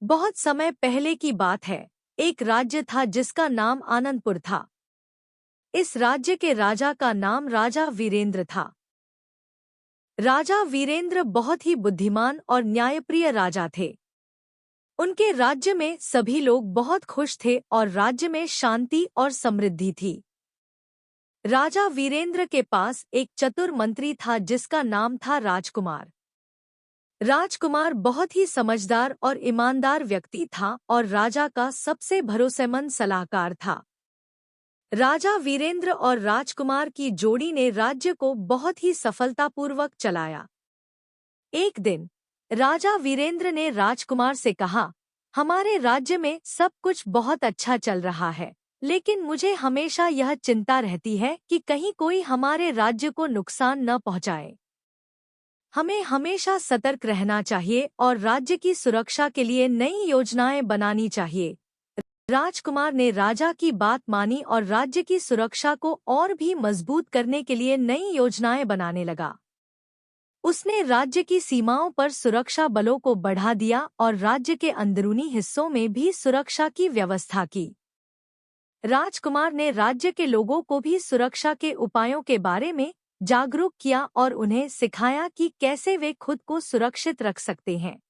बहुत समय पहले की बात है। एक राज्य था जिसका नाम आनंदपुर था। इस राज्य के राजा का नाम राजा वीरेंद्र था। राजा वीरेंद्र बहुत ही बुद्धिमान और न्यायप्रिय राजा थे। उनके राज्य में सभी लोग बहुत खुश थे और राज्य में शांति और समृद्धि थी। राजा वीरेंद्र के पास एक चतुर मंत्री था जिसका नाम था राजकुमार। राजकुमार बहुत ही समझदार और ईमानदार व्यक्ति था और राजा का सबसे भरोसेमंद सलाहकार था। राजा वीरेंद्र और राजकुमार की जोड़ी ने राज्य को बहुत ही सफलतापूर्वक चलाया। एक दिन राजा वीरेंद्र ने राजकुमार से कहा, हमारे राज्य में सब कुछ बहुत अच्छा चल रहा है, लेकिन मुझे हमेशा यह चिंता रहती है कि कहीं कोई हमारे राज्य को नुकसान न पहुंचाए। हमें हमेशा सतर्क रहना चाहिए और राज्य की सुरक्षा के लिए नई योजनाएं बनानी चाहिए। राजकुमार ने राजा की बात मानी और राज्य की सुरक्षा को और भी मजबूत करने के लिए नई योजनाएं बनाने लगा। उसने राज्य की सीमाओं पर सुरक्षा बलों को बढ़ा दिया और राज्य के अंदरूनी हिस्सों में भी सुरक्षा की व्यवस्था की। राजकुमार ने राज्य के लोगों को भी सुरक्षा के उपायों के बारे में जागरूक किया और उन्हें सिखाया कि कैसे वे खुद को सुरक्षित रख सकते हैं।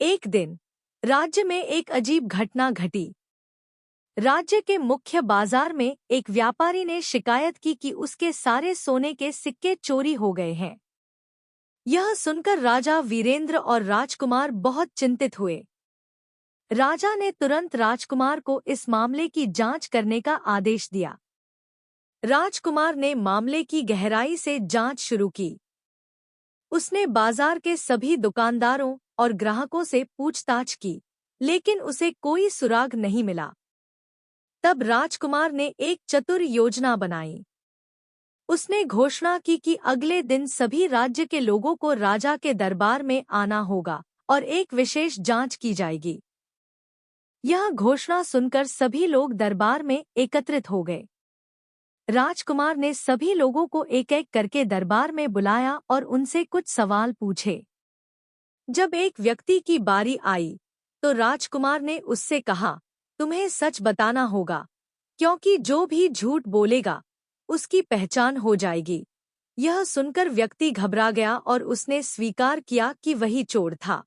एक दिन राज्य में एक अजीब घटना घटी। राज्य के मुख्य बाजार में एक व्यापारी ने शिकायत की कि उसके सारे सोने के सिक्के चोरी हो गए हैं। यह सुनकर राजा वीरेंद्र और राजकुमार बहुत चिंतित हुए। राजा ने तुरंत राजकुमार को इस मामले की जांच करने का आदेश दिया। राजकुमार ने मामले की गहराई से जांच शुरू की। उसने बाजार के सभी दुकानदारों और ग्राहकों से पूछताछ की, लेकिन उसे कोई सुराग नहीं मिला। तब राजकुमार ने एक चतुर योजना बनाई। उसने घोषणा की कि अगले दिन सभी राज्य के लोगों को राजा के दरबार में आना होगा और एक विशेष जांच की जाएगी। यह घोषणा सुनकर सभी लोग दरबार में एकत्रित हो गए। राजकुमार ने सभी लोगों को एक-एक करके दरबार में बुलाया और उनसे कुछ सवाल पूछे। जब एक व्यक्ति की बारी आई, तो राजकुमार ने उससे कहा, तुम्हें सच बताना होगा, क्योंकि जो भी झूठ बोलेगा, उसकी पहचान हो जाएगी। यह सुनकर व्यक्ति घबरा गया और उसने स्वीकार किया कि वही चोर था।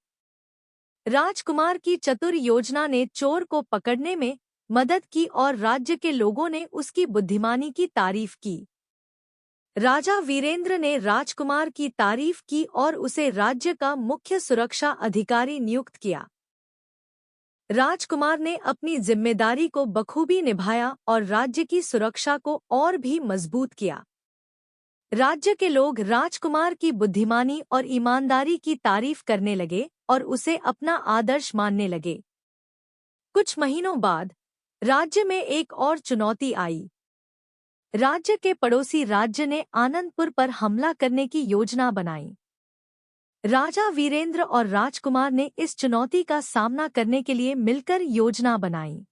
राजकुमार की चतुर योजना ने चोर को पकड़ने में मदद की और राज्य के लोगों ने उसकी बुद्धिमानी की तारीफ की। राजा वीरेंद्र ने राजकुमार की तारीफ की और उसे राज्य का मुख्य सुरक्षा अधिकारी नियुक्त किया। राजकुमार ने अपनी जिम्मेदारी को बखूबी निभाया और राज्य की सुरक्षा को और भी मजबूत किया। राज्य के लोग राजकुमार की बुद्धिमानी और ईमानदारी की तारीफ करने लगे और उसे अपना आदर्श मानने लगे। कुछ महीनों बाद राज्य में एक और चुनौती आई। राज्य के पड़ोसी राज्य ने आनंदपुर पर हमला करने की योजना बनाई। राजा वीरेंद्र और राजकुमार ने इस चुनौती का सामना करने के लिए मिलकर योजना बनाई।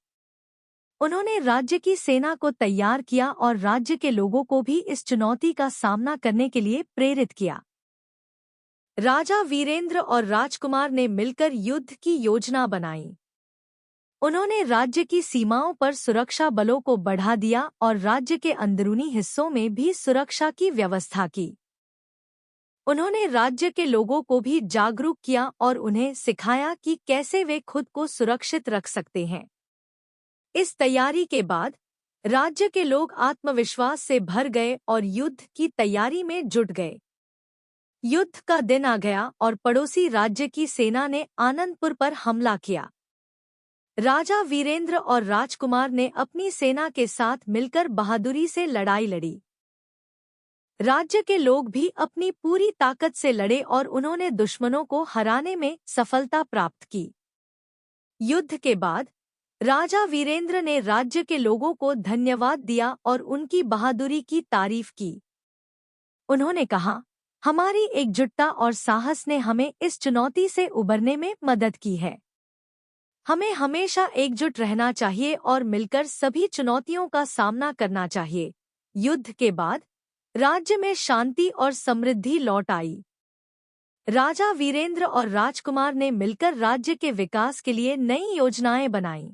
उन्होंने राज्य की सेना को तैयार किया और राज्य के लोगों को भी इस चुनौती का सामना करने के लिए प्रेरित किया। राजा वीरेंद्र और राजकुमार ने मिलकर युद्ध की योजना बनाई। उन्होंने राज्य की सीमाओं पर सुरक्षा बलों को बढ़ा दिया और राज्य के अंदरूनी हिस्सों में भी सुरक्षा की व्यवस्था की। उन्होंने राज्य के लोगों को भी जागरूक किया और उन्हें सिखाया कि कैसे वे खुद को सुरक्षित रख सकते हैं। इस तैयारी के बाद राज्य के लोग आत्मविश्वास से भर गए और युद्ध की तैयारी में जुट गए। युद्ध का दिन आ गया और पड़ोसी राज्य की सेना ने आनंदपुर पर हमला किया। राजा वीरेंद्र और राजकुमार ने अपनी सेना के साथ मिलकर बहादुरी से लड़ाई लड़ी। राज्य के लोग भी अपनी पूरी ताकत से लड़े और उन्होंने दुश्मनों को हराने में सफलता प्राप्त की। युद्ध के बाद राजा वीरेंद्र ने राज्य के लोगों को धन्यवाद दिया और उनकी बहादुरी की तारीफ की। उन्होंने कहा, हमारी एकजुटता और साहस ने हमें इस चुनौती से उबरने में मदद की है। हमें हमेशा एकजुट रहना चाहिए और मिलकर सभी चुनौतियों का सामना करना चाहिए। युद्ध के बाद राज्य में शांति और समृद्धि लौट आई। राजा वीरेंद्र और राजकुमार ने मिलकर राज्य के विकास के लिए नई योजनाएं बनाईं।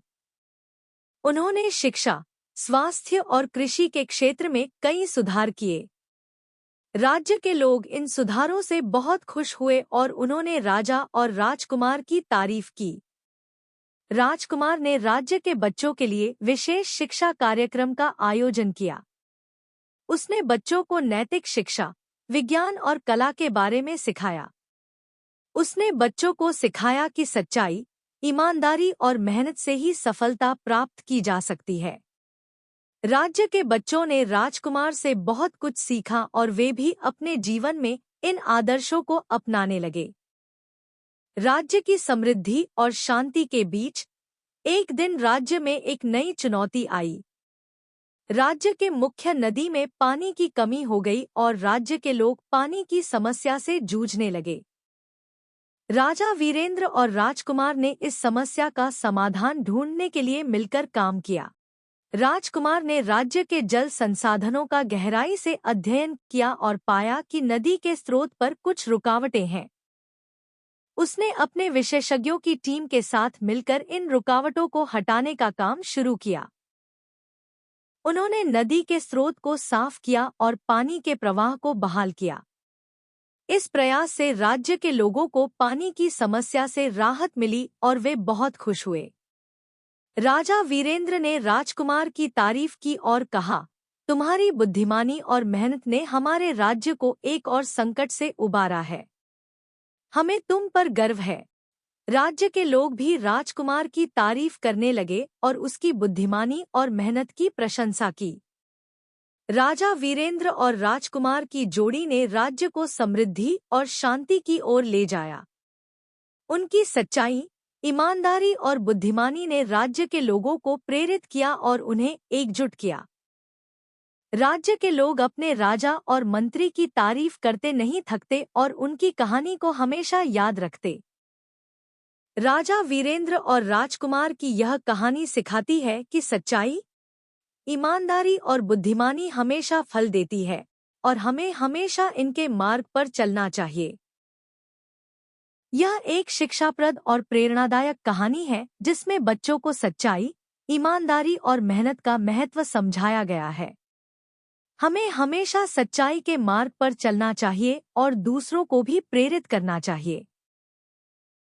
उन्होंने शिक्षा, स्वास्थ्य और कृषि के क्षेत्र में कई सुधार किए। राज्य के लोग इन सुधारों से बहुत खुश हुए और उन्होंने राजा और राजकुमार की तारीफ की। राजकुमार ने राज्य के बच्चों के लिए विशेष शिक्षा कार्यक्रम का आयोजन किया। उसने बच्चों को नैतिक शिक्षा, विज्ञान और कला के बारे में सिखाया। उसने बच्चों को सिखाया कि सच्चाई, ईमानदारी और मेहनत से ही सफलता प्राप्त की जा सकती है। राज्य के बच्चों ने राजकुमार से बहुत कुछ सीखा और वे भी अपने जीवन में इन आदर्शों को अपनाने लगे। राज्य की समृद्धि और शांति के बीच एक दिन राज्य में एक नई चुनौती आई। राज्य के मुख्य नदी में पानी की कमी हो गई और राज्य के लोग पानी की समस्या से जूझने लगे। राजा वीरेंद्र और राजकुमार ने इस समस्या का समाधान ढूंढने के लिए मिलकर काम किया। राजकुमार ने राज्य के जल संसाधनों का गहराई से अध्ययन किया और पाया कि नदी के स्रोत पर कुछ रुकावटें हैं। उसने अपने विशेषज्ञों की टीम के साथ मिलकर इन रुकावटों को हटाने का काम शुरू किया। उन्होंने नदी के स्रोत को साफ किया और पानी के प्रवाह को बहाल किया। इस प्रयास से राज्य के लोगों को पानी की समस्या से राहत मिली और वे बहुत खुश हुए। राजा वीरेंद्र ने राजकुमार की तारीफ की और कहा, तुम्हारी बुद्धिमानी और मेहनत ने हमारे राज्य को एक और संकट से उबारा है। हमें तुम पर गर्व है। राज्य के लोग भी राजकुमार की तारीफ करने लगे और उसकी बुद्धिमानी और मेहनत की प्रशंसा की। राजा वीरेंद्र और राजकुमार की जोड़ी ने राज्य को समृद्धि और शांति की ओर ले जाया। उनकी सच्चाई, ईमानदारी और बुद्धिमानी ने राज्य के लोगों को प्रेरित किया और उन्हें एकजुट किया। राज्य के लोग अपने राजा और मंत्री की तारीफ करते नहीं थकते और उनकी कहानी को हमेशा याद रखते। राजा वीरेंद्र और राजकुमार की यह कहानी सिखाती है कि सच्चाई, ईमानदारी और बुद्धिमानी हमेशा फल देती है और हमें हमेशा इनके मार्ग पर चलना चाहिए। यह एक शिक्षाप्रद और प्रेरणादायक कहानी है जिसमें बच्चों को सच्चाई, ईमानदारी और मेहनत का महत्व समझाया गया है। हमें हमेशा सच्चाई के मार्ग पर चलना चाहिए और दूसरों को भी प्रेरित करना चाहिए।